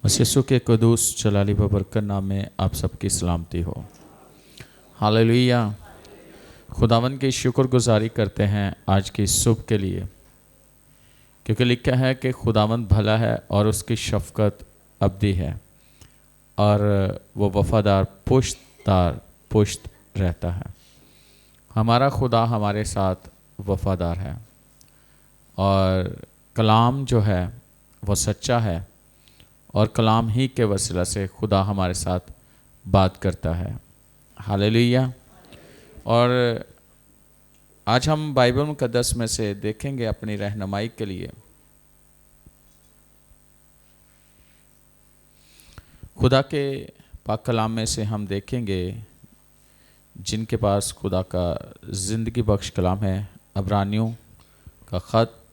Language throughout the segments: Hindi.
यीशु के कुदूस जलाली बबरकत नाम में आप सबकी सलामती हो। हालेलुया। खुदावन की शुक्रगुजारी करते हैं आज की सुबह के लिए, क्योंकि लिखा है कि खुदावन भला है और उसकी शफ़क़त अबदी है और वो वफ़ादार पुश्त रहता है। हमारा खुदा हमारे साथ वफ़ादार है और कलाम जो है वो सच्चा है और कलाम ही के वसीला से खुदा हमारे साथ बात करता है। हालेलुया। और आज हम बाइबल मुक़द्दस में से देखेंगे अपनी रहनुमाई के लिए खुदा के पाक कलाम में से हम देखेंगे जिनके पास खुदा का ज़िंदगी बख्श कलाम है। अब्रानियों का ख़त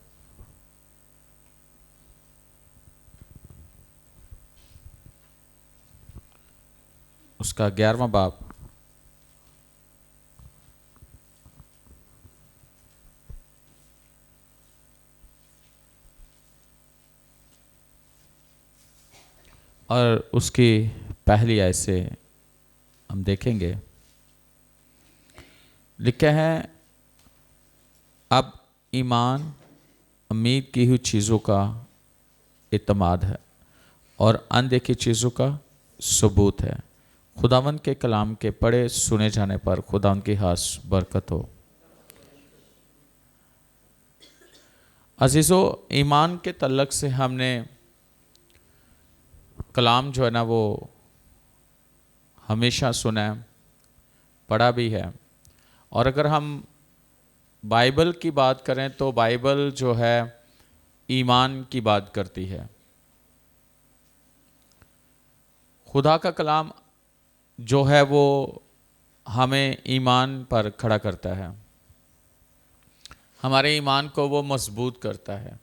उसका 11वां बाब और उसकी पहली आयत से हम देखेंगे। लिखा है, अब ईमान उम्मीद की हुई चीज़ों का इत्मीनान है और अनदेखी चीज़ों का सबूत है। खुदावन के कलाम के पढ़े सुने जाने पर खुदावन की खास बरकत हो। अजीज़ों, ईमान के तल्लक से हमने कलाम जो है ना वो हमेशा सुना है, पढ़ा भी है। और अगर हम बाइबल की बात करें तो बाइबल जो है ईमान की बात करती है। खुदा का कलाम जो है वो हमें ईमान पर खड़ा करता है, हमारे ईमान को वो मजबूत करता है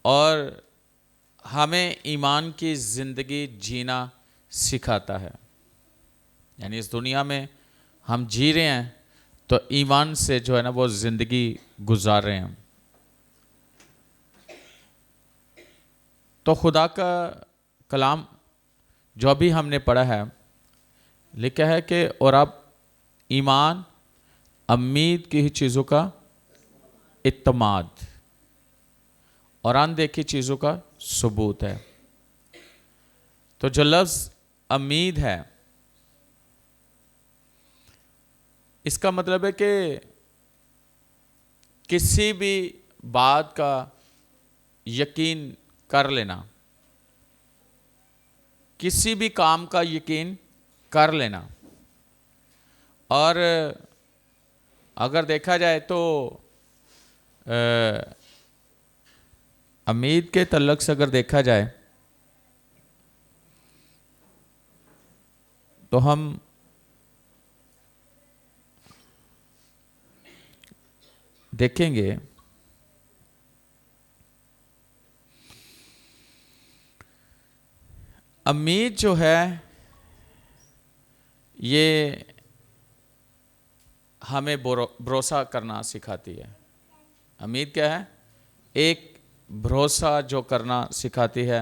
और हमें ईमान की ज़िंदगी जीना सिखाता है। यानी इस दुनिया में हम जी रहे हैं तो ईमान से जो है ना वो ज़िंदगी गुजार रहे हैं। तो खुदा का कलाम जो अभी हमने पढ़ा है, लिखा है कि और अब ईमान उम्मीद की ही चीज़ों का इत्मीनान और अनदेखी चीज़ों का सबूत है। तो जो लफ्ज़ उम्मीद है, इसका मतलब है कि किसी भी बात का यकीन कर लेना, किसी भी काम का यकीन कर लेना। और अगर देखा जाए तो उम्मीद के तल्लक से अगर देखा जाए तो हम देखेंगे उम्मीद जो है ये हमें भरोसा करना सिखाती है। उम्मीद क्या है? एक भरोसा जो करना सिखाती है।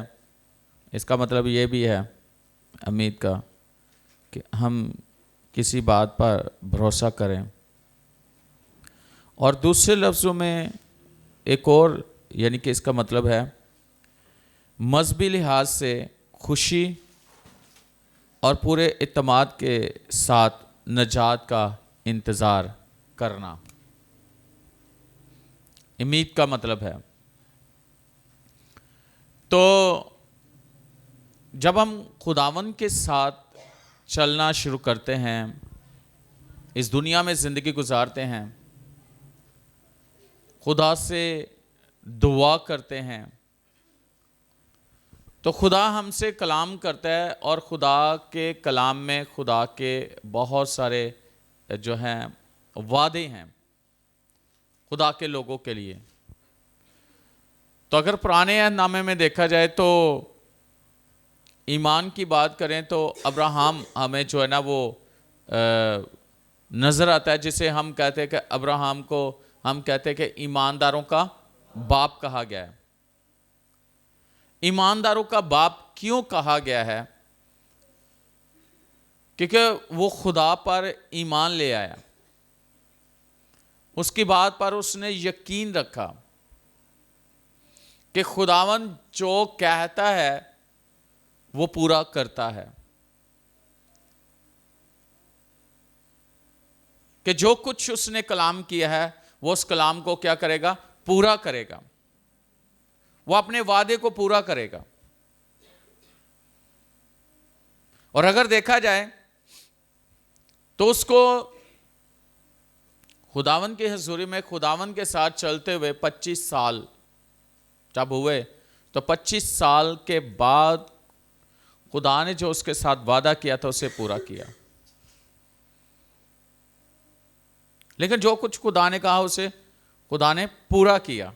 इसका मतलब ये भी है उम्मीद का कि हम किसी बात पर भरोसा करें। और दूसरे लफ्ज़ों में एक और यानी कि इसका मतलब है मजहबी लिहाज से खुशी और पूरे इत्मीनान के साथ नजात का इंतज़ार करना, उम्मीद का मतलब है। तो जब हम खुदावन के साथ चलना शुरू करते हैं, इस दुनिया में ज़िंदगी गुजारते हैं, खुदा से दुआ करते हैं, तो खुदा हमसे कलाम करता है और खुदा के कलाम में खुदा के बहुत सारे जो हैं वादे हैं खुदा के लोगों के लिए। तो अगर पुराने अहदनामे में देखा जाए तो ईमान की बात करें तो अब्राहम हमें जो है ना वो नज़र आता है, जिसे हम कहते हैं कि अब्राहम को हम कहते हैं कि ईमानदारों का बाप कहा गया है। ईमानदारों का बाप क्यों कहा गया है? क्योंकि वो खुदा पर ईमान ले आया, उसकी बात पर उसने यकीन रखा कि खुदावन जो कहता है वो पूरा करता है, कि जो कुछ उसने कलाम किया है वो उस कलाम को क्या करेगा? पूरा करेगा। वो अपने वादे को पूरा करेगा। और अगर देखा जाए तो उसको खुदावन की हजूरी में खुदावन के साथ चलते हुए 25 साल जब हुए, तो 25 साल के बाद खुदा ने जो उसके साथ वादा किया था उसे पूरा किया। लेकिन जो कुछ खुदा ने कहा उसे खुदा ने पूरा किया।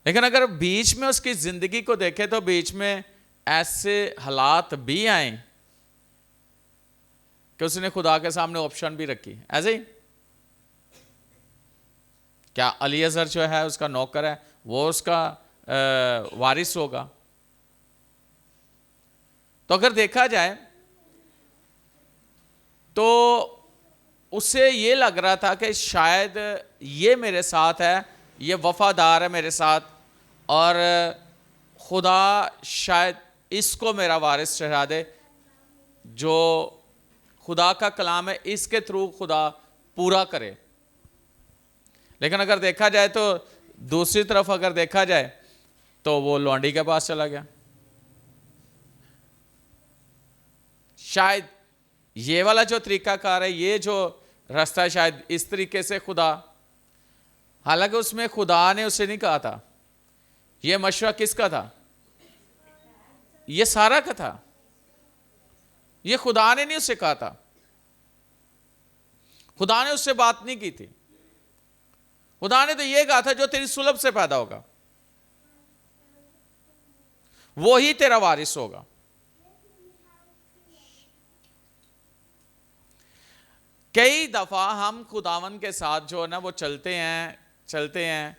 लेकिन अगर बीच में उसकी जिंदगी को देखें तो बीच में ऐसे हालात भी आए कि उसने खुदा के सामने ऑप्शन भी रखी। ऐसे ही क्या अलीअज़र जो है उसका नौकर है, वो उसका वारिस होगा? तो अगर देखा जाए तो उसे ये लग रहा था कि शायद ये मेरे साथ है, ये वफादार है मेरे साथ, और खुदा शायद इसको मेरा वारिस ठहरा दे। जो खुदा का कलाम है इसके थ्रू खुदा पूरा करे। लेकिन अगर देखा जाए तो दूसरी तरफ अगर देखा जाए तो वो लौंडी के पास चला गया। शायद ये वाला जो तरीकाकार है, ये जो रास्ता है, शायद इस तरीके से खुदा, हालांकि उसमें खुदा ने उसे नहीं कहा था। ये मशवरा किसका था? ये सारा का था। ये खुदा ने नहीं उसे कहा था। खुदा ने उससे बात नहीं की थी। खुदा ने तो ये कहा था जो तेरी सुलभ से पैदा होगा वो ही तेरा वारिस होगा। कई दफा हम खुदावन के साथ जो है ना वो चलते हैं,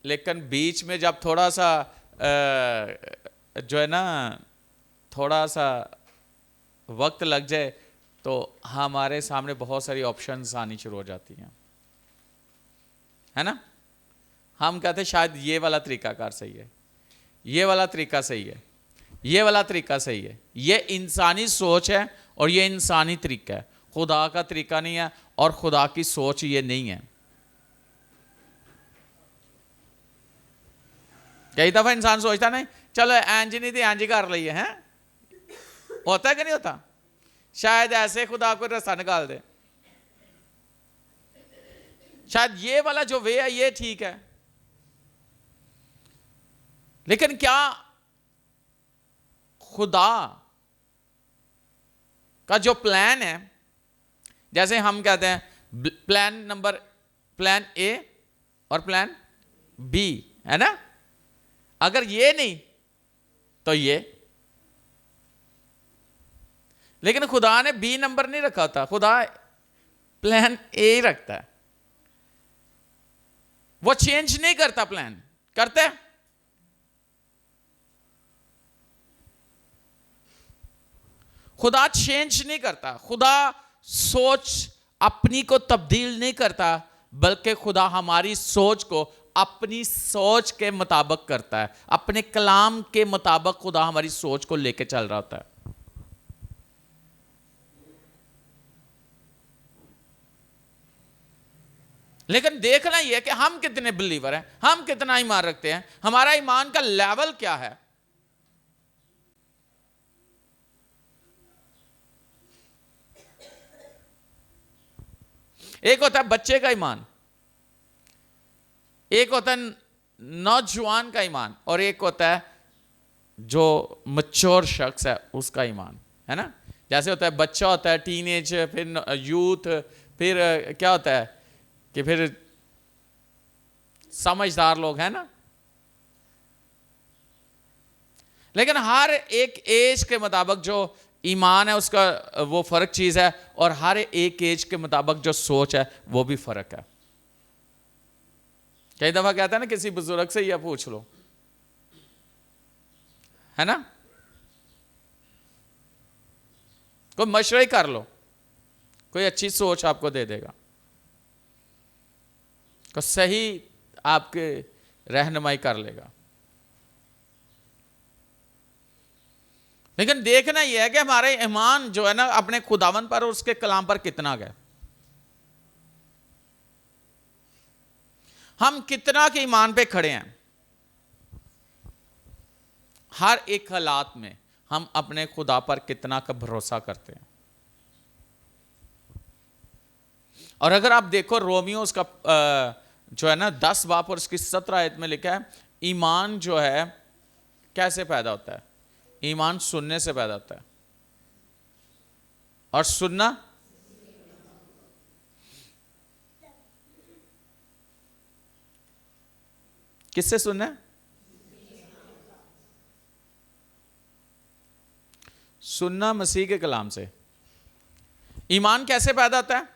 लेकिन बीच में जब थोड़ा सा जो है ना थोड़ा सा वक्त लग जाए तो हमारे सामने बहुत सारी ऑप्शंस आनी शुरू हो जाती हैं, है ना। हम कहते हैं शायद ये वाला तरीकाकार सही है, ये वाला तरीका सही है, ये वाला तरीका सही है। ये इंसानी सोच है और ये इंसानी तरीका है, खुदा का तरीका नहीं है और खुदा की सोच ये नहीं है। कई दफा इंसान सोचता नहीं चलो एंज नहीं थी एंज कर लीए, हैं होता है कि नहीं होता? शायद ऐसे खुदा को रास्ता निकाल दे, शायद ये वाला जो वे है ये ठीक है। लेकिन क्या खुदा का जो प्लान है, जैसे हम कहते हैं प्लान ए और प्लान बी, है ना। अगर ये नहीं तो ये, लेकिन खुदा ने बी नंबर नहीं रखा था, खुदा प्लान ए ही रखता है। वो चेंज नहीं करता, प्लान करते हैं। खुदा चेंज नहीं करता, खुदा सोच अपनी को तब्दील नहीं करता, बल्कि खुदा हमारी सोच को अपनी सोच के मुताबिक करता है। अपने कलाम के मुताबिक खुदा हमारी सोच को लेके चल रहा होता है। लेकिन देखना यह है कि हम कितने बिलीवर हैं, हम कितना ईमान रखते हैं, हमारा ईमान का लेवल क्या है। एक होता है बच्चे का ईमान, एक होता है नौजवान का ईमान, और एक होता है जो मैच्योर शख्स है उसका ईमान, है ना। जैसे होता है बच्चा होता है, टीनेज, फिर यूथ, फिर क्या होता है कि फिर समझदार लोग, हैं ना। लेकिन हर एक एज के मुताबिक जो ईमान है उसका वो फर्क चीज है, और हर एक एज के मुताबिक जो सोच है वो भी फर्क है। कई दफा कहता है ना किसी बुजुर्ग से यह पूछ लो है ना? कोई मशवरा ही कर लो, कोई अच्छी सोच आपको दे देगा, को सही आपके रहनुमाई कर लेगा। लेकिन देखना यह है कि हमारे ईमान जो है ना अपने खुदावन पर और उसके कलाम पर कितना गया, हम कितना के ईमान पे खड़े हैं। हर एक हालात में हम अपने खुदा पर कितना का भरोसा करते हैं। और अगर आप देखो रोमियो उसका जो है ना 10 बाब और उसकी 17 आयत में लिखा है, ईमान जो है कैसे पैदा होता है? ईमान सुनने से पैदा होता है, और सुनना किससे सुनना है? सुनना मसीह के कलाम से। ईमान कैसे पैदा होता है?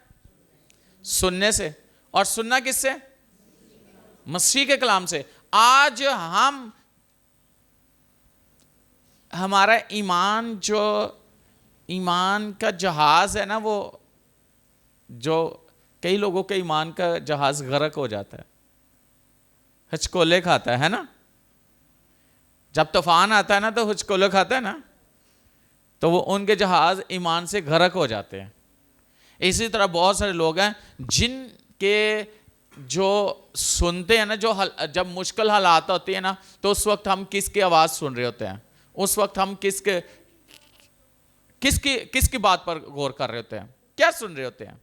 सुनने से। और सुनना किससे? मसीह के कलाम से। आज हम हमारा ईमान जो ईमान का जहाज है ना, वो जो कई लोगों के ईमान का जहाज गर्क हो जाता है, हिचकोले खाता है ना। जब तूफान आता है ना तो हिचकोले खाता है ना, तो वो उनके जहाज ईमान से गर्क हो जाते हैं। इसी तरह बहुत सारे लोग हैं जिनके जो सुनते हैं ना, जो जब मुश्किल हालात होती है ना, तो उस वक्त हम किसकी आवाज सुन रहे होते हैं? उस वक्त हम किसकी बात पर गौर कर रहे होते हैं? क्या सुन रहे होते हैं?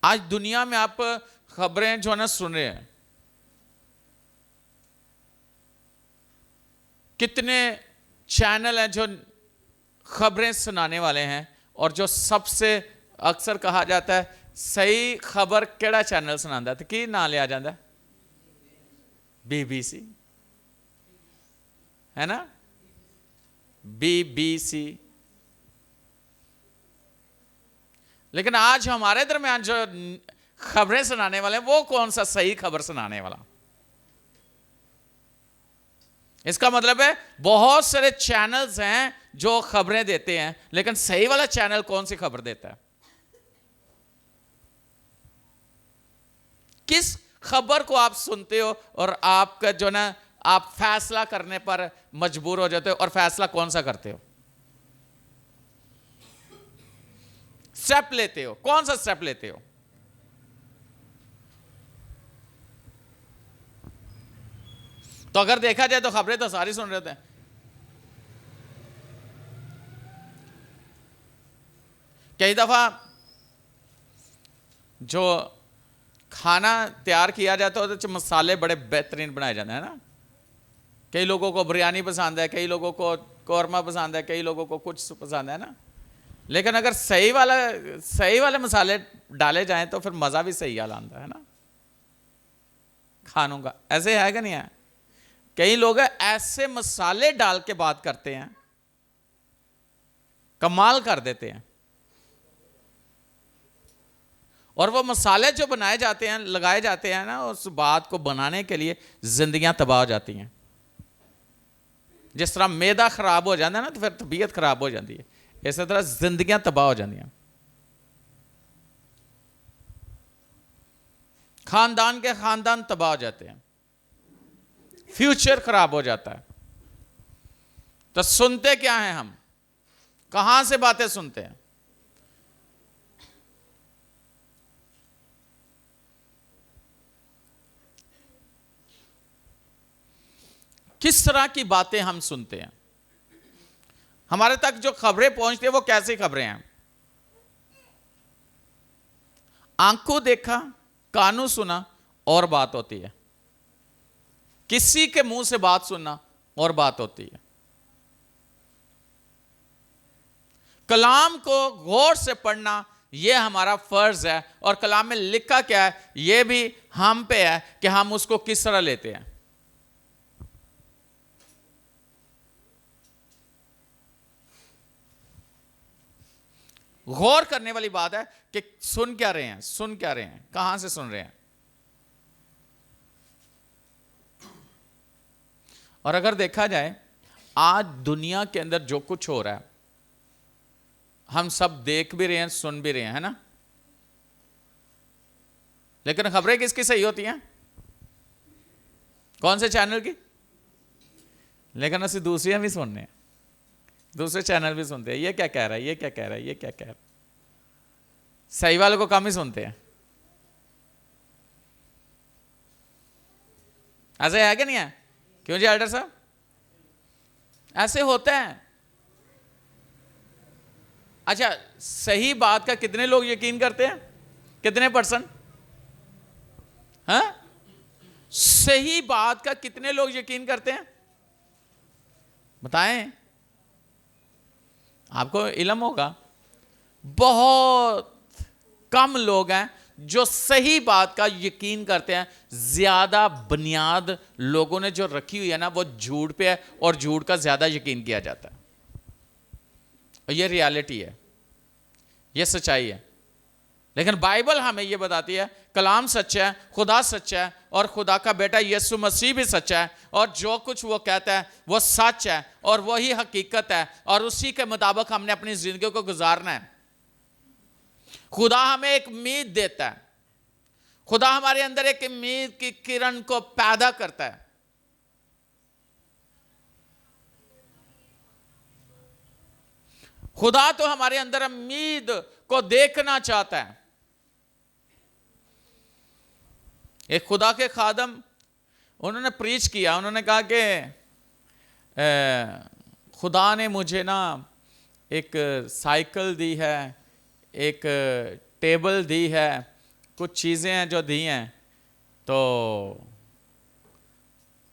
आज दुनिया में आप खबरें जो है ना सुन रहे हैं, कितने चैनल हैं जो खबरें सुनाने वाले हैं, और जो सबसे अक्सर कहा जाता है सही खबर केड़ा चैनल सुनाता है, की ना लिया जाता है? BBC, है ना? BBC। लेकिन आज हमारे दरमियान जो खबरें सुनाने वाले हैं, वो कौन सा सही खबर सुनाने वाला? इसका मतलब है बहुत सारे चैनल्स हैं जो खबरें देते हैं, लेकिन सही वाला चैनल कौन सी खबर देता है? किस खबर को आप सुनते हो और आपका जो ना आप फैसला करने पर मजबूर हो जाते हो, और फैसला कौन सा करते हो? स्टेप लेते हो, कौन सा स्टेप लेते हो? तो अगर देखा जाए तो खबरें तो सारी सुन रहे होते हैं। कई दफा जो खाना तैयार किया जाता है तो मसाले बड़े बेहतरीन बनाए जाते हैं ना। कई लोगों को बिरयानी पसंद है, कई लोगों को कौरमा पसंद है, कई लोगों को कुछ पसंद है ना। लेकिन अगर सही वाले मसाले डाले जाएं तो फिर मजा भी सही वाला आता है ना खानों का। ऐसे है कि नहीं है? कई लोग ऐसे मसाले डाल के बात करते हैं, कमाल कर देते हैं, और वो मसाले जो बनाए जाते हैं, लगाए जाते हैं ना, उस बात को बनाने के लिए जिंदगियां तबाह हो जाती हैं। जिस तरह मैदा खराब हो जाता है ना तो फिर तबीयत खराब हो जाती है, इसी तरह जिंदगियां तबाह हो जाती हैं। खानदान के खानदान तबाह हो जाते हैं, फ्यूचर खराब हो जाता है। तो सुनते क्या हैं हम? कहां से बातें सुनते हैं? किस तरह की बातें हम सुनते हैं? हमारे तक जो खबरें पहुंचती है वो कैसी खबरें हैं? आंखों देखा, कानों सुना और बात होती है। किसी के मुंह से बात सुनना और बात होती है। कलाम को गौर से पढ़ना यह हमारा फर्ज है, और कलाम में लिखा क्या है यह भी हम पे है कि हम उसको किस तरह लेते हैं। गौर करने वाली बात है कि सुन क्या रहे हैं, कहां से सुन रहे हैं। और अगर देखा जाए आज दुनिया के अंदर जो कुछ हो रहा है हम सब देख भी रहे हैं, सुन भी रहे हैं, है ना। लेकिन खबरें किसकी सही होती हैं? कौन से चैनल की? लेकिन असं दूसरियां भी सुनने, दूसरे चैनल भी सुनते हैं, ये क्या कह रहा है, ये क्या कह रहा है, ये क्या कह रहा है। सही वालों को कम ही सुनते हैं। ऐसे है कि नहीं है? क्यों जी एल्डर साहब? ऐसे होता है। अच्छा, सही बात का कितने लोग यकीन करते हैं? कितने %? हाँ, सही बात का कितने लोग यकीन करते हैं? बताएं, आपको इल्म होगा। बहुत कम लोग हैं जो सही बात का यकीन करते हैं। ज्यादा बुनियाद लोगों ने जो रखी हुई है ना, वो झूठ पे है और झूठ का ज्यादा यकीन किया जाता है। और ये रियलिटी है, ये सच्चाई है। लेकिन बाइबल हमें ये बताती है कलाम सच्चा है, खुदा सच्चा है और खुदा का बेटा यीशु मसीह भी सच्चा है, और जो कुछ वो कहता है वो सच है और वही हकीकत है, और उसी के मुताबिक हमने अपनी जिंदगी को गुजारना है। खुदा हमें एक उम्मीद देता है, खुदा हमारे अंदर एक उम्मीद की किरण को पैदा करता है। खुदा तो हमारे अंदर उम्मीद को देखना चाहता है। एक खुदा के खादम उन्होंने प्रीच किया, उन्होंने कहा कि खुदा ने मुझे ना एक साइकिल दी है, एक टेबल दी है, कुछ चीज़ें हैं जो दी हैं। तो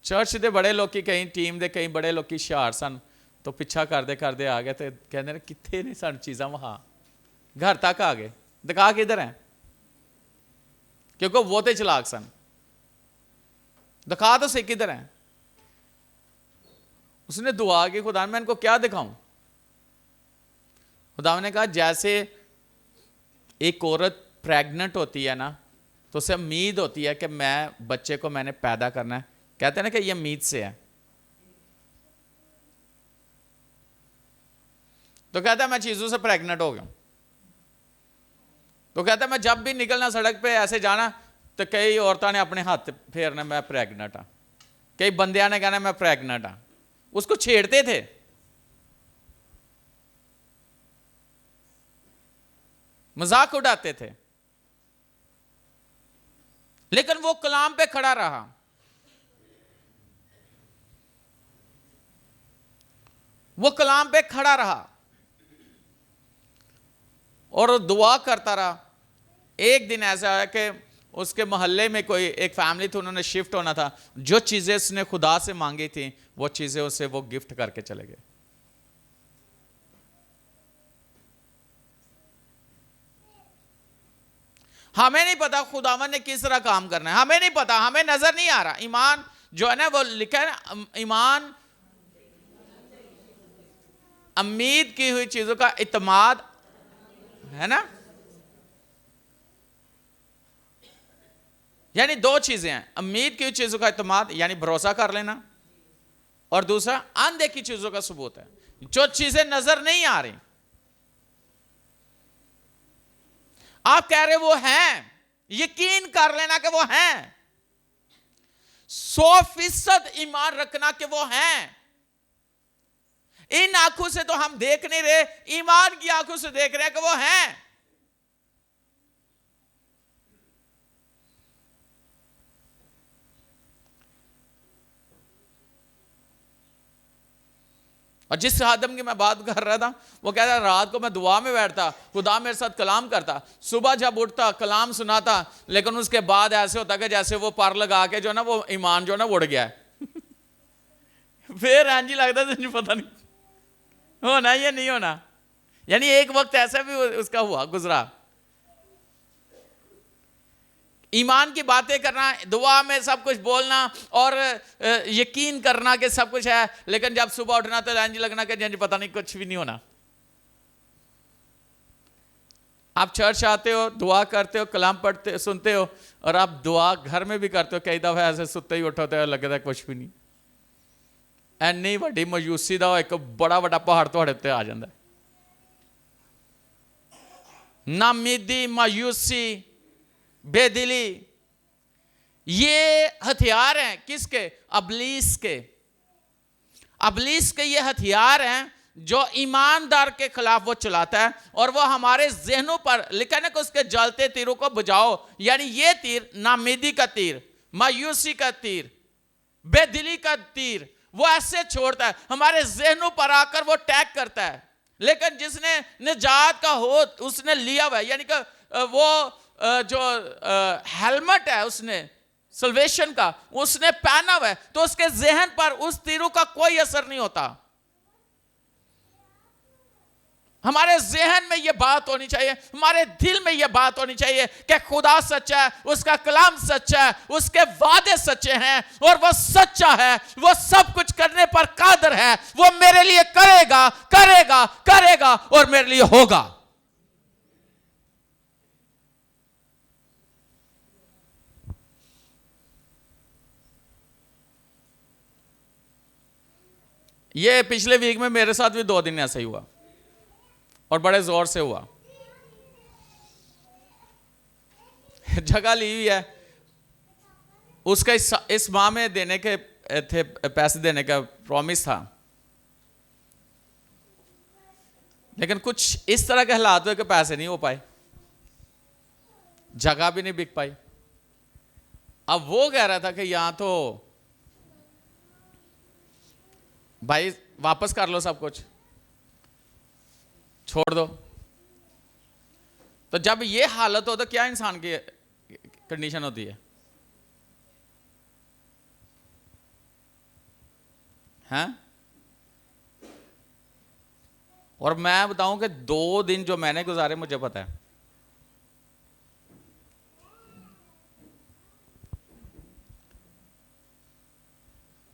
चर्च दे बड़े लोग कई टीम दे कई बड़े लोग हुशियार सन, तो पिछा करते करते आ गए, तो कहते ने कितने ने सन चीज़ां वहाँ, घर तक आ गए, दिखा किधर है, क्योंकि वो तो चलाक सन, दिखा तो सही किधर है। उसने दुआ की, खुदा मैं इनको क्या दिखाऊं? खुदा ने कहा जैसे एक औरत प्रेग्नेंट होती है ना, तो उसे उम्मीद होती है कि मैं बच्चे को मैंने पैदा करना है, कहते हैं ना कि ये उम्मीद से है। तो कहता है मैं चीजों से प्रेग्नेंट हो गया। तो कहता है मैं जब भी निकलना सड़क पे ऐसे जाना, तो कई औरतों ने अपने हाथ फेरना मैं प्रेग्नेंट हाँ, कई बंदियां ने कहना मैं प्रेग्नेंट हाँ, उसको छेड़ते थे। मजाक उड़ाते थे, लेकिन वो कलाम पे खड़ा रहा। वो कलाम पे खड़ा रहा और दुआ करता रहा। एक दिन ऐसा आया कि उसके मोहल्ले में कोई एक फैमिली थी, उन्होंने शिफ्ट होना था। जो चीजें उसने खुदा से मांगी थी वो चीजें उसे वो गिफ्ट करके चले गए। हमें नहीं पता खुदावन ने किस तरह काम करना है, हमें नहीं पता, हमें नजर नहीं आ रहा। ईमान जो है ना, वो लिखा है ना, ईमान उम्मीद की हुई चीजों का इत्मीद है ना। यानी दो चीजें हैं, उम्मीद की हुई चीजों का इत्मीद यानी भरोसा कर लेना, और दूसरा अनदेखी चीजों का सबूत है, जो चीजें नजर नहीं आ रही। आप कह रहे वो हैं, यकीन कर लेना कि वो हैं, 100% ईमान रखना कि वो हैं। इन आंखों से तो हम देख नहीं रहे, ईमान की आंखों से देख रहे हैं कि वो हैं। और जिस आदम की मैं बात कर रहा था, वो कहता है रात को मैं दुआ में बैठता, खुदा मेरे साथ कलाम करता, सुबह जब उठता कलाम सुनाता, लेकिन उसके बाद ऐसे होता कि जैसे वो पर लगा के जो ना वो ईमान जो ना उड़ गया है। फिर एंजी लगता तुझे पता नहीं होना या नहीं होना। यानी एक वक्त ऐसा भी उसका हुआ, गुजरा। ईमान की बातें करना, दुआ में सब कुछ बोलना और यकीन करना कि सब कुछ है, लेकिन जब सुबह उठना तो एंज लगना कि जंज पता नहीं कुछ भी नहीं होना। आप चर्च आते हो, दुआ करते हो, कलाम पढ़ते सुनते हो, और आप दुआ घर में भी करते हो, कई दफा ऐसे सुते ही उठोते हो लगता है कुछ भी नहीं। ਐਨੀ ਵੱਡੀ ਮਾਯੂਸੀ ਦਾ ਇੱਕ ਬੜਾ ਵੱਡਾ ਪਹਾੜ ਤੁਹਾਡੇ ਉੱਤੇ ਆ ਜਾਂਦਾ। नामीदी, मायूसी, बेदिली, ये हथियार हैं किसके? अबलीस के। अबलीस के ये हथियार हैं जो ईमानदार के खिलाफ वो चलाता है, और वो हमारे जहनों पर लिखा है कि उसके जलते तीरों को बुझाओ। यानी ये तीर, नामीदी का तीर, मायूसी का तीर, बेदिली का तीर, वो ऐसे छोड़ता है, हमारे जहनों पर आकर वो अटैक करता है। लेकिन जिसने निजात का हो उसने लिया हुआ है, यानी कि वो जो हेलमेट है उसने सल्वेशन का उसने पहना हुआ है, तो उसके जहन पर उस तीरों का कोई असर नहीं होता। हमारे जहन में यह बात होनी चाहिए, हमारे दिल में यह बात होनी चाहिए कि खुदा सच्चा है, उसका कलाम सच्चा है, उसके वादे सच्चे हैं, और वो सच्चा है, वो सब कुछ करने पर कादर है, वो मेरे लिए करेगा करेगा करेगा और मेरे लिए होगा। ये पिछले वीक में मेरे साथ भी 2 दिन ऐसा ही हुआ, और बड़े जोर से हुआ। जगह ली हुई है, उसका इस माह में देने के थे, पैसे देने का प्रॉमिस था, लेकिन कुछ इस तरह के हालात हुए कि पैसे नहीं हो पाए, जगह भी नहीं बिक पाई। अब वो कह रहा था कि यहां तो भाई वापस कर लो, सब कुछ छोड़ दो। तो जब ये हालत हो तो क्या इंसान की कंडीशन होती है? हैं? और मैं बताऊं कि 2 दिन जो मैंने गुजारे मुझे पता है।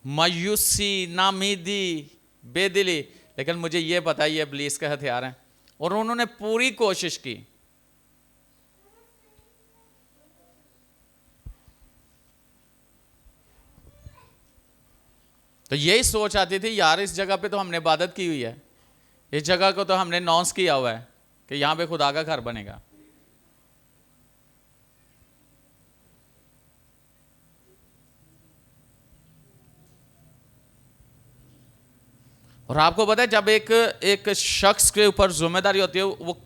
मायूसी, नामीदी, बेदिली, लेकिन मुझे यह पता है ये इब्लीस के हथियार हैं, और उन्होंने पूरी कोशिश की। तो यही सोच आती थी, यार इस जगह पे तो हमने इबादत की हुई है, इस जगह को तो हमने अनाउंस किया हुआ है कि यहां पे खुदा का घर बनेगा। और आपको पता है जब एक शख्स के ऊपर जिम्मेदारी होती है, वो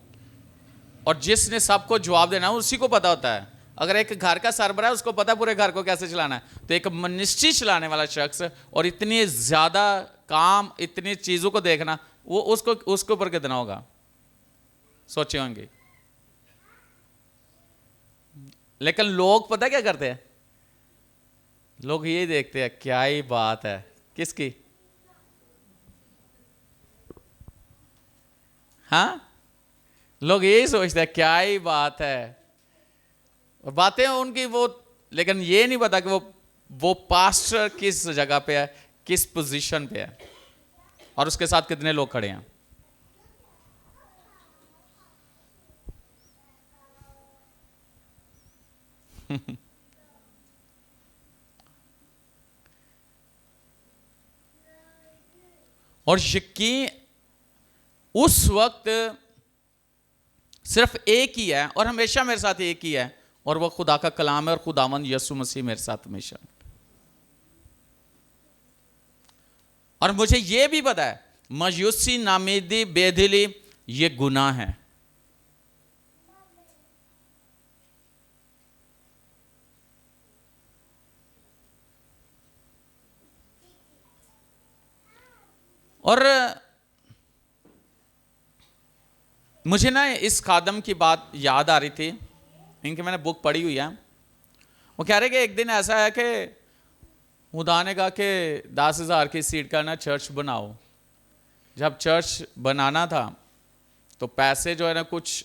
और जिसने सबको जवाब देना है उसी को पता होता है। अगर एक घर का सरबराह है, उसको पता है पूरे घर को कैसे चलाना है, तो एक मिनिस्ट्री चलाने वाला शख्स और इतनी ज्यादा काम, इतनी चीजों को देखना, वो उसके ऊपर कितना होगा, सोचे होंगे। लेकिन लोग पता क्या करते हैं? लोग ये देखते हैं क्या ही बात है, किसकी? हाँ, लोग यही सोचते हैं क्या ही बात है, और बातें उनकी वो, लेकिन ये नहीं पता कि वो पास्टर किस जगह पे है, किस पोजीशन पे है, और उसके साथ कितने लोग खड़े हैं। और यकीन उस वक्त सिर्फ एक ही है, और हमेशा मेरे साथ एक ही है, और वो खुदा का कलाम है, और खुदावंद यीशु मसीह मेरे साथ हमेशा। और मुझे ये भी पता है मायूसी, नामीदी, बेदिली ये गुनाह है। और मुझे ना इस खादम की बात याद आ रही थी, इनकी मैंने बुक पढ़ी हुई है। वो कह रहे कि एक दिन ऐसा है कि खुदा ने कहा कि 10,000 की सीट का ना चर्च बनाओ। जब चर्च बनाना था तो पैसे जो है ना कुछ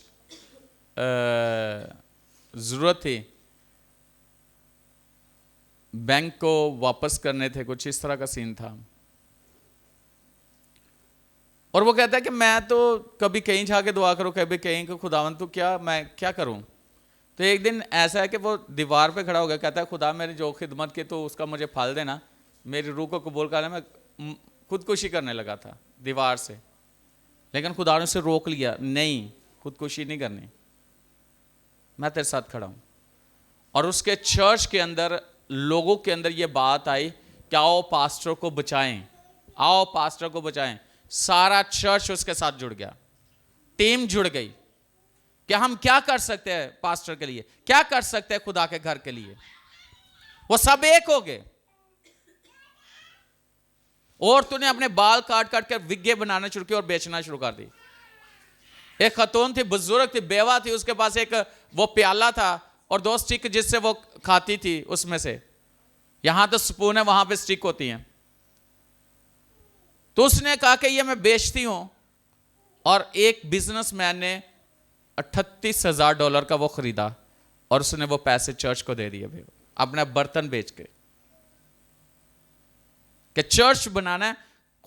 ज़रूरत थी, बैंक को वापस करने थे, कुछ इस तरह का सीन था। और वो कहता है कि मैं तो कभी कहीं जाके दुआ करूं, कभी कहीं को, खुदावन तो क्या मैं क्या करूं। तो एक दिन ऐसा है कि वो दीवार पे खड़ा हो गया, कहता है खुदा मेरी जो खिदमत की तो उसका मुझे फल देना, मेरी रूह को कबूल करना, मैं खुदकुशी करने लगा था दीवार से, लेकिन खुदा ने उसे रोक लिया, नहीं खुदकुशी नहीं करनी, मैं तेरे साथ खड़ा हूं। और उसके चर्च के अंदर लोगों के अंदर यह बात आई कि आओ पास्टर को बचाएं, आओ पास्टर को बचाएं। सारा चर्च उसके साथ जुड़ गया, टीम जुड़ गई कि हम क्या कर सकते हैं पास्टर के लिए, क्या कर सकते हैं खुदा के घर के लिए। वो सब एक हो गए। और तूने अपने बाल काट काट कर विज्ञे बनाना शुरू किया और बेचना शुरू कर दी। एक खतून थी, बुजुर्ग थी, बेवा थी, उसके पास एक वो प्याला था और 2 स्टिक जिससे वो खाती थी उसमें से, यहां तो स्पून है वहां पे स्टिक होती हैं। तो उसने कहा कि ये मैं बेचती हूं, और एक बिजनेसमैन ने $38,000 का वो खरीदा और उसने वो पैसे चर्च को दे दिए, अपना बर्तन बेच के, कि चर्च बनाना है,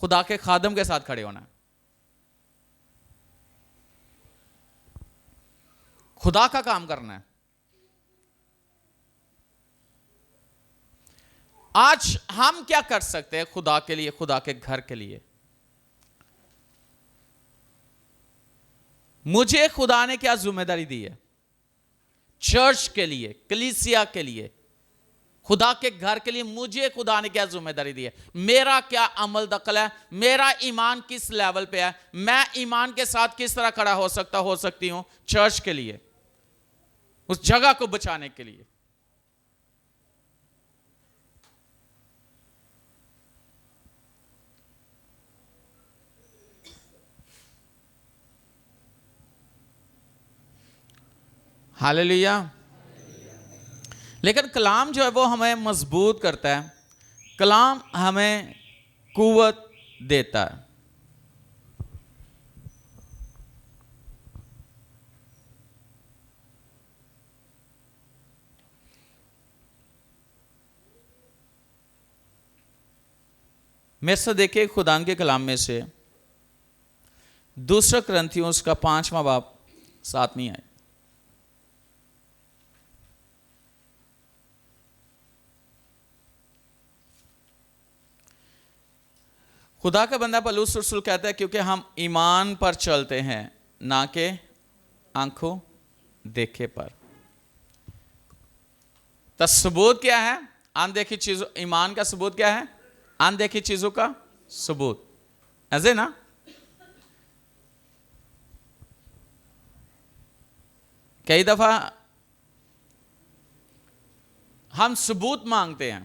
खुदा के खादम के साथ खड़े होना है, खुदा का काम करना है। आज हम क्या कर सकते हैं खुदा के लिए, खुदा के घर के लिए? मुझे खुदा ने क्या जिम्मेदारी दी है चर्च के लिए, कलीसिया के लिए, खुदा के घर के लिए? मुझे खुदा ने क्या जिम्मेदारी दी है? मेरा क्या अमल दखल है? मेरा ईमान किस लेवल पे है? मैं ईमान के साथ किस तरह खड़ा हो सकती हूं चर्च के लिए, उस जगह को बचाने के लिए? हालेलुया। लेकिन कलाम जो है वो हमें मजबूत करता है, कलाम हमें कुव्वत देता है। मेरे से देखिए खुदा के कलाम में से 2 कुरिन्थियों उसका 5वां बाब 7वीं आयत। खुदा का बंदा पौलुस रसूल कहता है क्योंकि हम ईमान पर चलते हैं ना कि आंखों देखे पर। तो सबूत क्या है? अनदेखी चीजों, ईमान का सबूत क्या है? अनदेखी चीजों का सबूत, ऐसे ना? कई दफा हम सबूत मांगते हैं,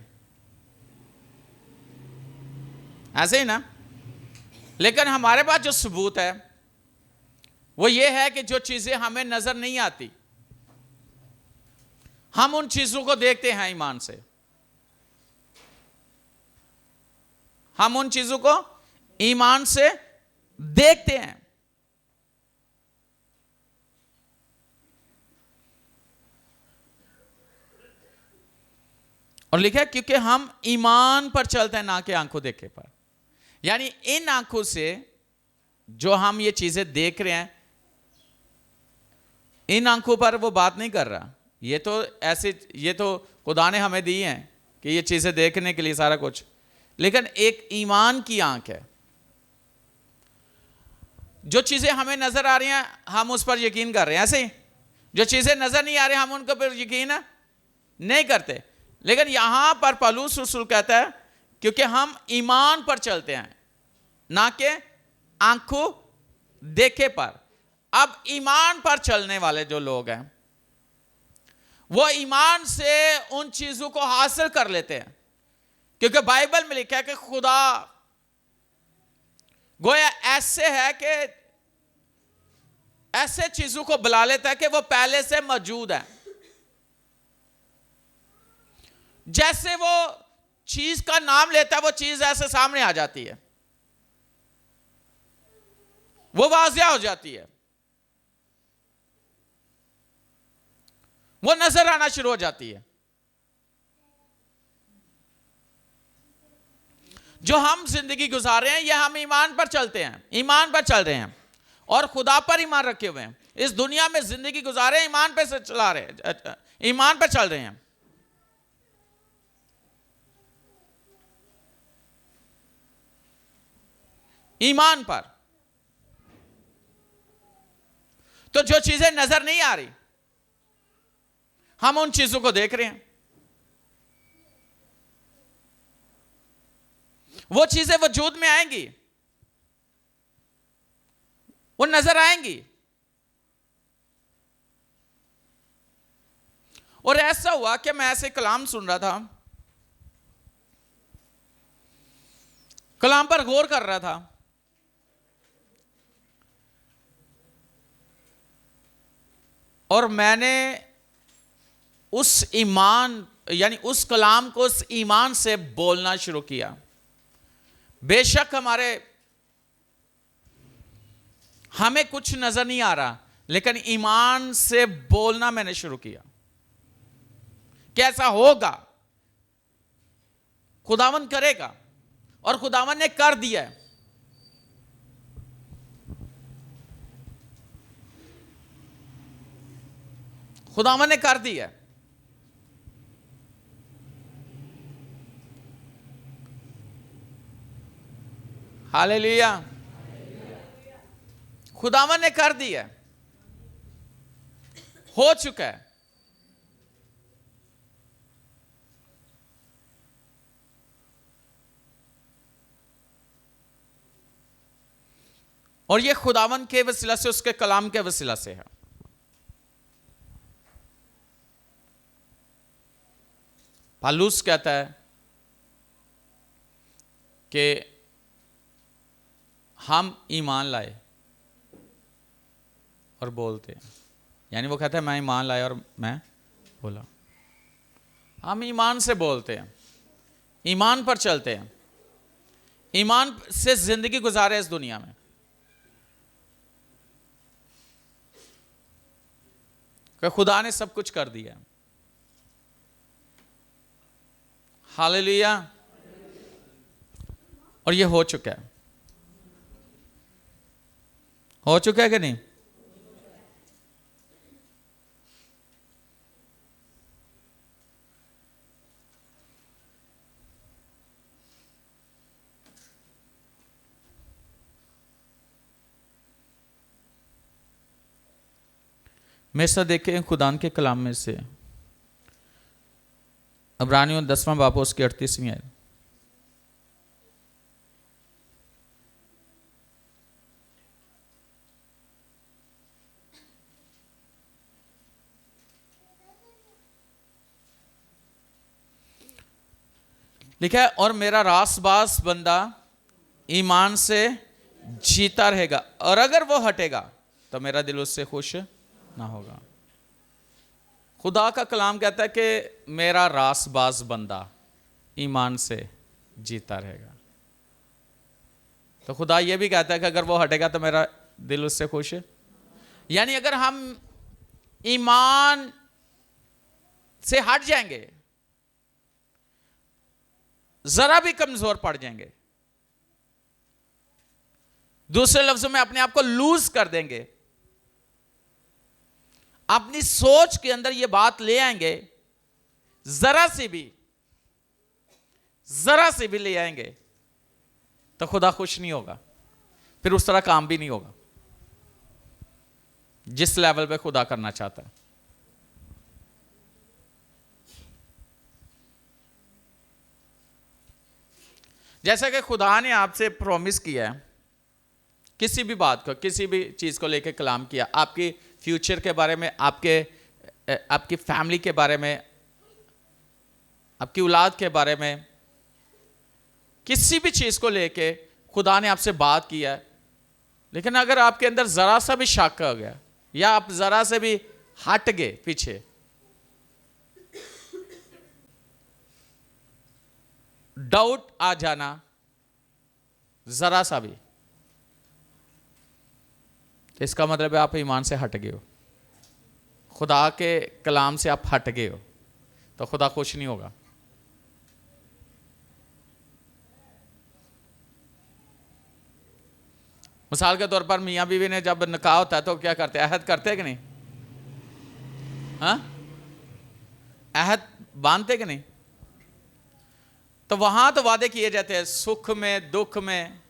ऐसे ही ना? लेकिन हमारे पास जो सबूत है वो ये है कि जो चीजें हमें नजर नहीं आती, हम उन चीजों को देखते हैं ईमान से, हम उन चीजों को ईमान से देखते हैं। और लिखा है क्योंकि हम ईमान पर चलते हैं ना कि आंखों देखे पर। यानी इन आंखों से जो हम ये चीजें देख रहे हैं, इन आंखों पर वो बात नहीं कर रहा। ये तो ऐसे, ये तो खुदा ने हमें दी हैं कि ये चीजें देखने के लिए सारा कुछ, लेकिन एक ईमान की आंख है। जो चीजें हमें नजर आ रही हैं हम उस पर यकीन कर रहे हैं, ऐसे ही जो चीजें नजर नहीं आ रही हम उनके पर यकीन नहीं करते। लेकिन यहां पर पौलुस रसूल कहता है क्योंकि हम ईमान पर चलते हैं ना कि आंखों देखे पर। अब ईमान पर चलने वाले जो लोग हैं वो ईमान से उन चीजों को हासिल कर लेते हैं, क्योंकि बाइबल में लिखा है कि खुदा गोया ऐसे है कि ऐसे चीजों को बुला लेता है कि वो पहले से मौजूद है। जैसे वो चीज का नाम लेता है वो चीज ऐसे सामने आ जाती है, वो वाज़िया हो जाती है, वो नजर आना शुरू हो जाती है। जो हम जिंदगी गुजार रहे हैं ये हम ईमान पर चलते हैं, ईमान पर चल रहे हैं और खुदा पर ईमान रखे हुए हैं। इस दुनिया में जिंदगी गुजार रहे हैं, ईमान पे से चला रहे हैं, ईमान पर चल रहे हैं। ईमान पर। तो जो चीजें नजर नहीं आ रही, हम उन चीजों को देख रहे हैं। वो चीजें वजूद में आएंगी, वो नजर आएंगी। और ऐसा हुआ कि मैं ऐसे कलाम सुन रहा था, कलाम पर गौर कर रहा था, और मैंने उस ईमान यानी उस कलाम को उस ईमान से बोलना शुरू किया। बेशक हमें कुछ नजर नहीं आ रहा, लेकिन ईमान से बोलना मैंने शुरू किया। कैसा होगा? खुदावन करेगा, और खुदावन ने कर दिया है। खुदावन ने कर दिया है। हालेलुया। खुदावन ने कर दिया है, हो चुका है। और यह खुदावन के वसीला से, उसके कलाम के वसीला से है। पालूस कहता है कि हम ईमान लाए और बोलते हैं, यानी वो कहता है मैं ईमान लाया और मैं बोला। हम ईमान से बोलते हैं, ईमान पर चलते हैं, ईमान से जिंदगी गुजारे इस दुनिया में। कि खुदा ने सब कुछ कर दिया। हालेलुया। और ये हो चुका है, हो चुका है कि नहीं? मेरे साथ देखें खुदान के कलाम में से इब्रानियों 10वां बाब उसकी 38वीं आयत। लिखा है, और मेरा रासबास बंदा ईमान से जीता रहेगा, और अगर वो हटेगा तो मेरा दिल उससे खुश ना होगा। खुदा का कलाम कहता है कि मेरा रासबाज बंदा ईमान से जीता रहेगा। तो खुदा यह भी कहता है कि अगर वो हटेगा तो मेरा दिल उससे खुश है। यानी अगर हम ईमान से हट जाएंगे, जरा भी कमजोर पड़ जाएंगे, दूसरे लफ्जों में अपने आप को लूज कर देंगे, अपनी सोच के अंदर यह बात ले आएंगे, जरा से भी ले आएंगे, तो खुदा खुश नहीं होगा। फिर उस तरह काम भी नहीं होगा जिस लेवल पे खुदा करना चाहता है। जैसा कि खुदा ने आपसे प्रॉमिस किया है, किसी भी बात को, किसी भी चीज को लेकर कलाम किया, आपकी फ्यूचर के बारे में, आपकी फैमिली के बारे में, आपकी औलाद के बारे में, किसी भी चीज को लेके खुदा ने आपसे बात किया है, लेकिन अगर आपके अंदर जरा सा भी शक हो गया या आप जरा से भी हट गए पीछे, डाउट आ जाना जरा सा भी, तो इसका मतलब है आप ईमान से हट गए हो, खुदा के कलाम से आप हट गए हो, तो खुदा खुश नहीं होगा। मिसाल के तौर पर मियाँ बीवी ने जब निकाह होता है तो क्या करते हैं? अहद करते हैं कि नहीं? हाँ, अहद बांधते कि नहीं? तो वहां तो वादे किए जाते हैं, सुख में दुख में,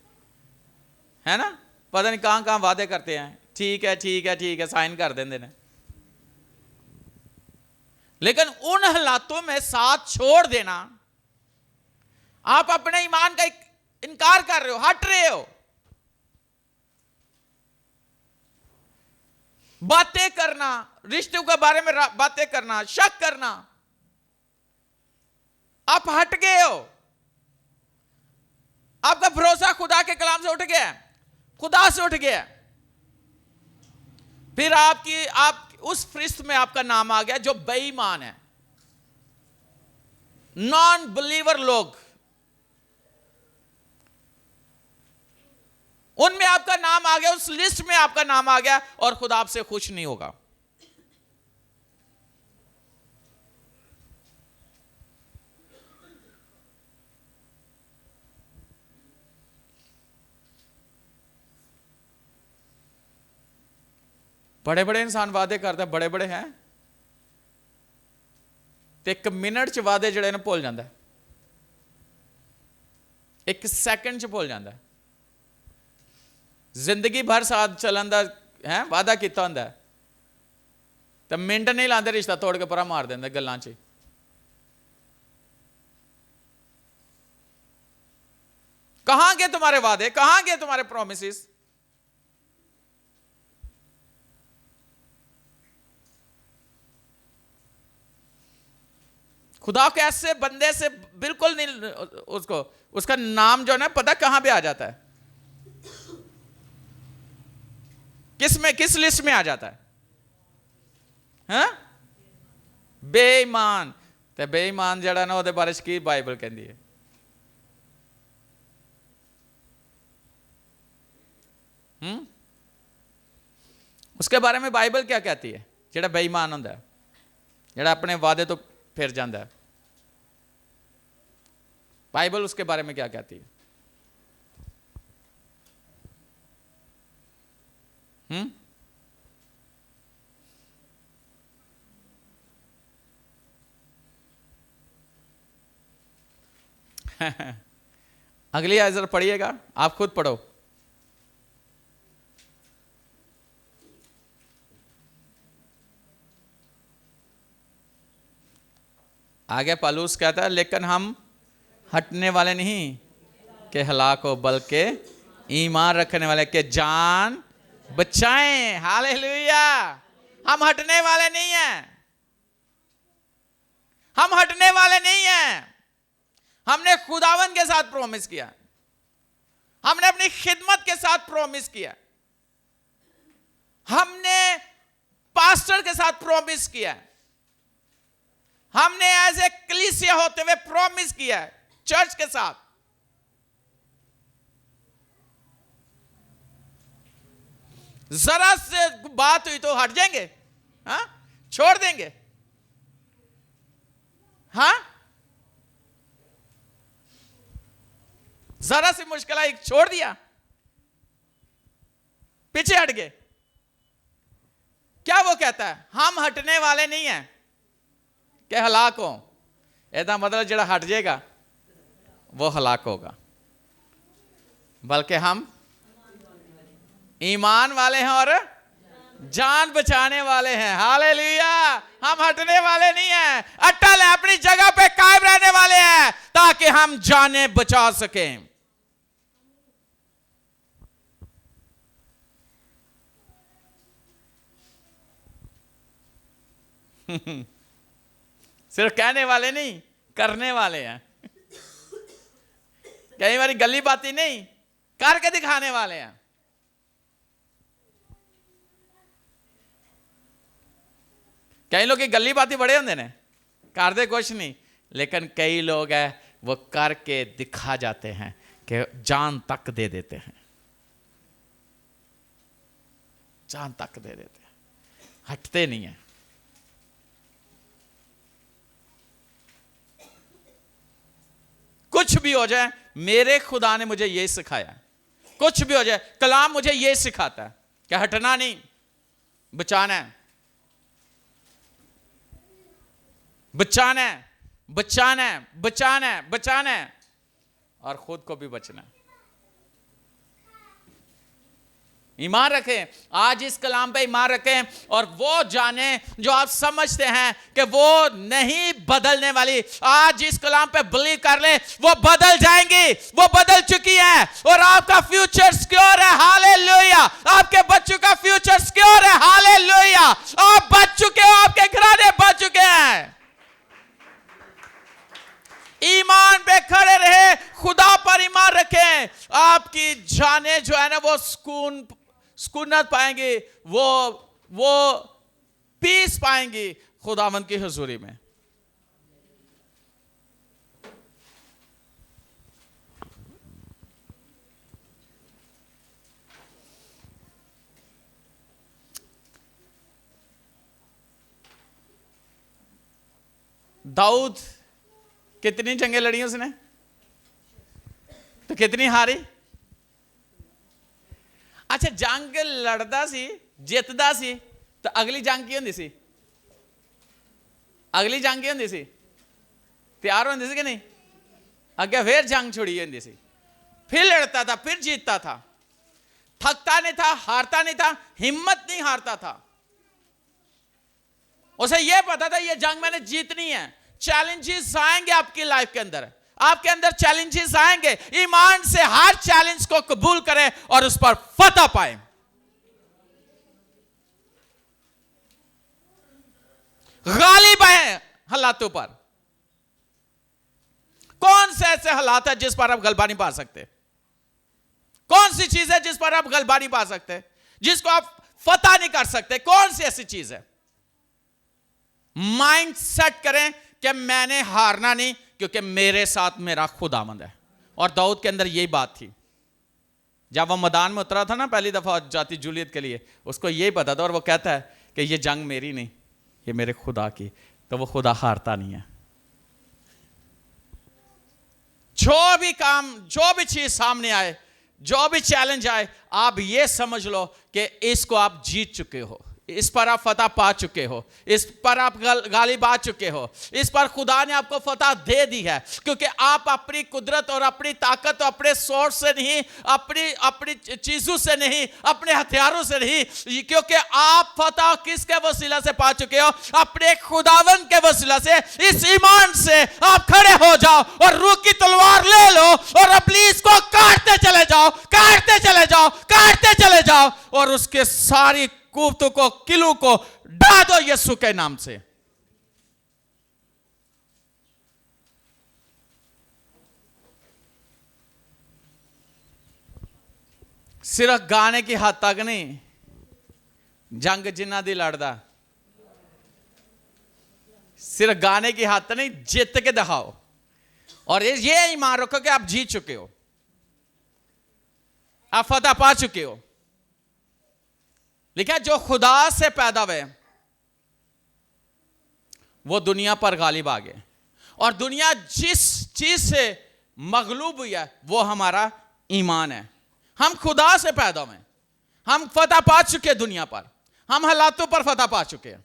है ना, पता नहीं कहां कहां वादे करते हैं, ठीक है ठीक है ठीक है, साइन कर देंगे ने, लेकिन उन हालातों में साथ छोड़ देना, आप अपने ईमान का इनकार कर रहे हो, हट रहे हो। बातें करना, रिश्तों के बारे में बातें करना, शक करना, आप हट गए हो। आपका भरोसा खुदा के कलाम से उठ गया, खुदा से उठ गया। फिर आप उस फरिश्त में आपका नाम आ गया जो बेईमान है, नॉन बिलीवर लोग, उनमें आपका नाम आ गया, उस लिस्ट में आपका नाम आ गया, और खुदा आपसे खुश नहीं होगा। बड़े बड़े इंसान वादे करते, बड़े बड़े हैं, तो एक मिनट च वादे जड़े ने भुल जाता है, एक सेकंड च भुल जाता है। जिंदगी भर साथ चलन का है वादा किया होंगे, तो मिनट नहीं लाते रिश्ता तोड़ के परा मार देंगे गल्लां च। कहां गए तुम्हारे वादे, कहां गए तुम्हारे प्रोमिसेस? खुदा के ऐसे बंदे से बिल्कुल नहीं, उसका नाम जो है ना पता कहां पे आ जाता है, किस लिस्ट में आ जाता है? हाँ? बेईमान। ते बेईमान जड़ा ना ਉਹਦੇ बारे की बाइबल कहती है? उसके बारे में बाइबल क्या कहती है? जड़ा बेईमान होता है, जड़ा अपने वादे तो फिर जाता है, बाइबल उसके बारे में क्या कहती है? अगली आयत जरा पढ़िएगा, आप खुद पढ़ो। आगे पौलुस कहता है, लेकिन हम हटने वाले नहीं के हलाक हो, बल्कि ईमान रखने वाले के जान बचाएं। हालेलुया। हम हटने वाले नहीं हैं, हम हटने वाले नहीं हैं। हमने खुदावन के साथ प्रॉमिस किया, हमने अपनी खिदमत के साथ प्रॉमिस किया, हमने पास्टर के साथ प्रॉमिस किया, हमने एज ए कलीसिया होते हुए प्रॉमिस किया है चर्च के साथ। जरा से बात हुई तो हट जाएंगे, हाँ, छोड़ देंगे, हाँ, जरा सी मुश्किल आई छोड़ दिया, पीछे हट गए। क्या वो कहता है? हम हटने वाले नहीं हैं कि हलाक हो। ऐसा मतलब जड़ा हट जाएगा वो हलाक होगा, बल्कि हम ईमान वाले हैं और जान बचाने वाले हैं। हालेलुया। हम हटने वाले नहीं हैं, अटल है, अपनी जगह पे कायम रहने वाले हैं ताकि हम जाने बचा सकें। सिर्फ कहने वाले नहीं, करने वाले हैं। कई बार गली बाती नहीं, करके दिखाने वाले हैं। कई लोग की गली बाती बड़े होंगे ने, करते कुछ नहीं, लेकिन कई लोग हैं वो करके दिखा जाते हैं कि जान तक दे देते हैं, जान तक दे देते हैं, हटते नहीं है। कुछ भी हो जाए, मेरे खुदा ने मुझे यही सिखाया, कुछ भी हो जाए कलाम मुझे यही सिखाता है कि हटना नहीं, बचाना है, बचाना है, बचाना है, बचाना है, बचाना है, और खुद को भी बचना है। ईमान रखें, आज इस कलाम पे ईमान रखें और वो जाने जो आप समझते हैं कि वो नहीं बदलने वाली, आज इस कलाम पे बिलीव कर ले, वो बदल जाएंगी, वो बदल चुकी है और आपका फ्यूचर सिक्योर है। हालेलुया। आपके बच्चों का फ्यूचर सिक्योर है। हालेलुया। आप बच चुके हो, आपके घराने बच चुके हैं। ईमान पे खड़े रहे, खुदा पर ईमान रखें, आपकी जाने जो है ना वो सुकूनत पाएंगे, वो पीस पाएंगी खुदावंद की हुजूरी में। दाऊद कितनी जंगें लड़ी उसने, तो कितनी हारी। अच्छा, जंग लड़दा सी, जितदा सी, तो अगली जंग की होंदी सी, अगली जंग की होंदी सी, तैयार होंदी सी कि नहीं, अगे फिर जंग छुड़ी होंदी सी, फिर लड़ता था, फिर जीतता था, थकता नहीं था, हारता नहीं था, हिम्मत नहीं हारता था। उसे यह पता था यह जंग मैंने जीतनी है। चैलेंजेस आएंगे आपकी लाइफ के अंदर, आपके अंदर चैलेंजेस आएंगे, ईमान से हर चैलेंज को कबूल करें और उस पर फतह पाएं। गालिब है हालातों पर। कौन से ऐसे हालात है जिस पर आप गलबा नहीं पा सकते? कौन सी चीज है जिस पर आप गलबा नहीं पा सकते, जिसको आप फतह नहीं कर सकते? कौन सी ऐसी चीज है? माइंड सेट करें कि मैंने हारना नहीं, क्योंकि मेरे साथ मेरा खुदावंद है। और दाऊद के अंदर यही बात थी। जब वो मैदान में उतरा था ना पहली दफा जाती जूलियत के लिए, उसको यही पता था और वो कहता है कि ये जंग मेरी नहीं, ये मेरे खुदा की। तो वो खुदा हारता नहीं है। जो भी काम, जो भी चीज सामने आए, जो भी चैलेंज आए, आप ये समझ लो कि इसको आप जीत चुके हो, इस पर आप फतह पा चुके हो, इस पर आप गालिब आ चुके हो, इस पर खुदा ने आपको फतह दे दी है। क्योंकि आप अपनी कुदरत और अपनी ताकत और अपने सोर्स से नहीं, अपनी चीजों से नहीं, अपने हथियारों से नहीं, क्योंकि आप फतह किसके वसीला से पा चुके हो? अपने खुदावन के वसीला से। इस ईमान से आप खड़े हो जाओ और रूह की तलवार ले लो और इब्लीस को काटते चले जाओ, काटते चले जाओ, काटते चले जाओ और उसके सारी कुफ्तों को, किलों को ढा दो यीशु के नाम से। सिर्फ गाने की हद तक नहीं, जंग जिन्ना दी लड़दा, सिर्फ गाने की हद तक नहीं, जीत के दिखाओ। और ये ईमान रखो कि आप जीत चुके हो, आप फतह पा चुके हो। लिखा जो खुदा से पैदा हुए वो दुनिया पर गालिब आ गए, और दुनिया जिस चीज से मगलूब हुई है वो हमारा ईमान है। हम खुदा से पैदा हुए, हम फतह पा चुके हैं दुनिया पर, हम हालातों पर फतह पा चुके हैं।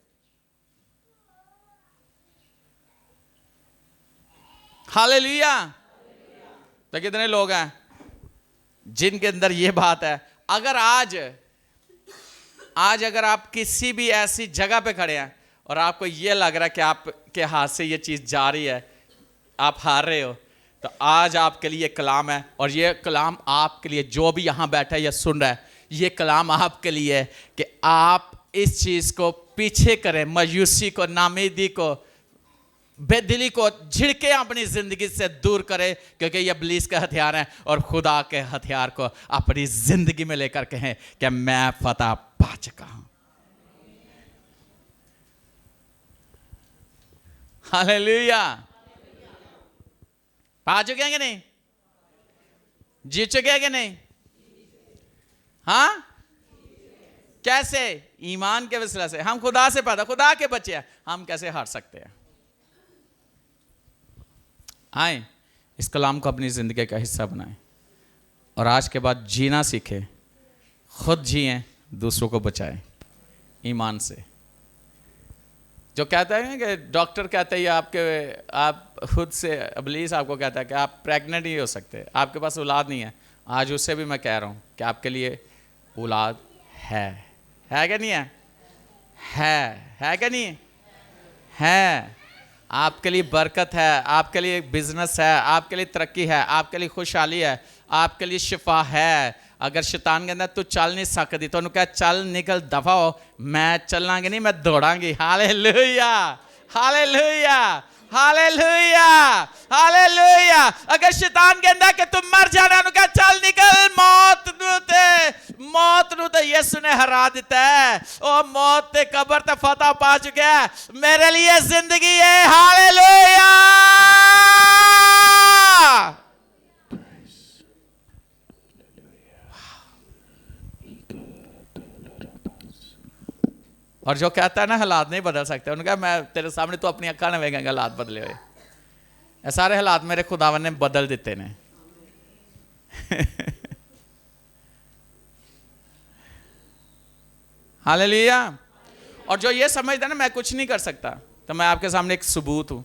हालेलुया। तो कितने लोग हैं जिनके अंदर यह बात है? अगर आज अगर आप किसी भी ऐसी जगह पे खड़े हैं और आपको यह लग रहा है कि आपके हाथ से यह चीज जा रही है, आप हार रहे हो, तो आज आपके लिए कलाम है। और यह कलाम आपके लिए, जो भी यहां बैठा है या सुन रहा है, यह कलाम आपके लिए है कि आप इस चीज को पीछे करें, मायूसी को, नामीदी को, बेदिली को झिड़के अपनी जिंदगी से दूर करें, क्योंकि ये इब्लीस का हथियार है। और खुदा के हथियार को अपनी जिंदगी में लेकर कहें कि मैं फतह पा चुका हूं। हालेलुया। पा चुके हैं कि नहीं? जीत चुके हैं कि नहीं? हाँ, कैसे? ईमान के वसीला से। हम खुदा से पैदा, खुदा के बच्चे हैं, हम कैसे हार सकते हैं? आए इस कलाम को अपनी ज़िंदगी का हिस्सा बनाएं और आज के बाद जीना सीखें, खुद जिएं, दूसरों को बचाएं ईमान से। जो कहता है कि डॉक्टर कहते हैं आप खुद से, इब्लीस आपको कहता है कि आप प्रेग्नेंट नहीं हो सकते, आपके पास औलाद नहीं है, आज उससे भी मैं कह रहा हूँ कि आपके लिए औलाद है क्या नहीं है क्या नहीं है। आपके लिए बरकत है, आपके लिए बिजनेस है, आपके लिए तरक्की है, आपके लिए खुशहाली है, आपके लिए शिफा है। अगर शैतान कहता तू चल नहीं सकती तो कह चल निकल दफा हो, मैं चलांगी नहीं, मैं दौड़ांगी। Hallelujah hallelujah hallelujah hallelujah. अगर शैतान कहता कि तुम मर जाना, कह चल निकल, मौत नू ते यीशु ने हरा दिता है। ओ मौत ते कब्र ते फतह पा चुका है, मेरे लिए जिंदगी है। हालेलुया। और जो कहता है ना हालात नहीं बदल सकते, उनका मैं तेरे सामने तो अपनी अक्खा ने वेखेंगे हालात बदले हुए। ये सारे हालात मेरे खुदावन ने बदल दिते ने। हालेलुया। और जो ये समझता है ना मैं कुछ नहीं कर सकता, तो मैं आपके सामने एक सबूत हूं।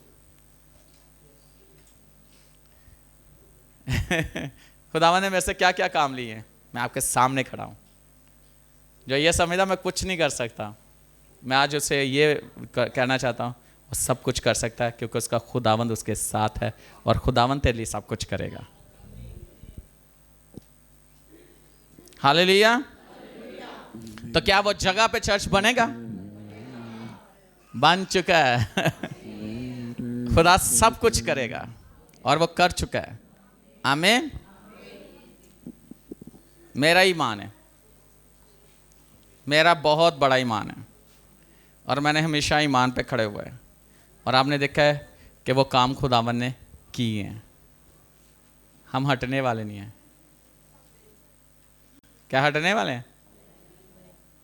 खुदावन ने मेरे से क्या क्या काम लिए हैं, मैं आपके सामने खड़ा हूं। जो ये समझता मैं कुछ नहीं कर सकता, मैं आज उसे ये कहना चाहता हूँ वो सब कुछ कर सकता है, क्योंकि उसका खुदावंद उसके साथ है और खुदावंद तेरे लिए सब कुछ करेगा। हालेलुया। तो क्या वो जगह पे चर्च बनेगा? बन चुका है। खुदा सब कुछ करेगा और वो कर चुका है। आमीन। मेरा ईमान है, मेरा बहुत बड़ा ईमान है, और मैंने हमेशा ईमान पे खड़े हुए हैं, और आपने देखा है कि वो काम खुदावन ने किए हैं। हम हटने वाले नहीं हैं। क्या हटने वाले हैं?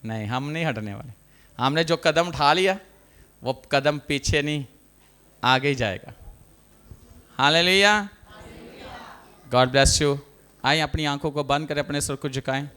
नहीं, हम नहीं हटने वाले। हमने जो कदम उठा लिया वो कदम पीछे नहीं, आगे ही जाएगा। हालेलुया। God bless you. आइए अपनी आंखों को बंद करें, अपने सिर को झुकाएं।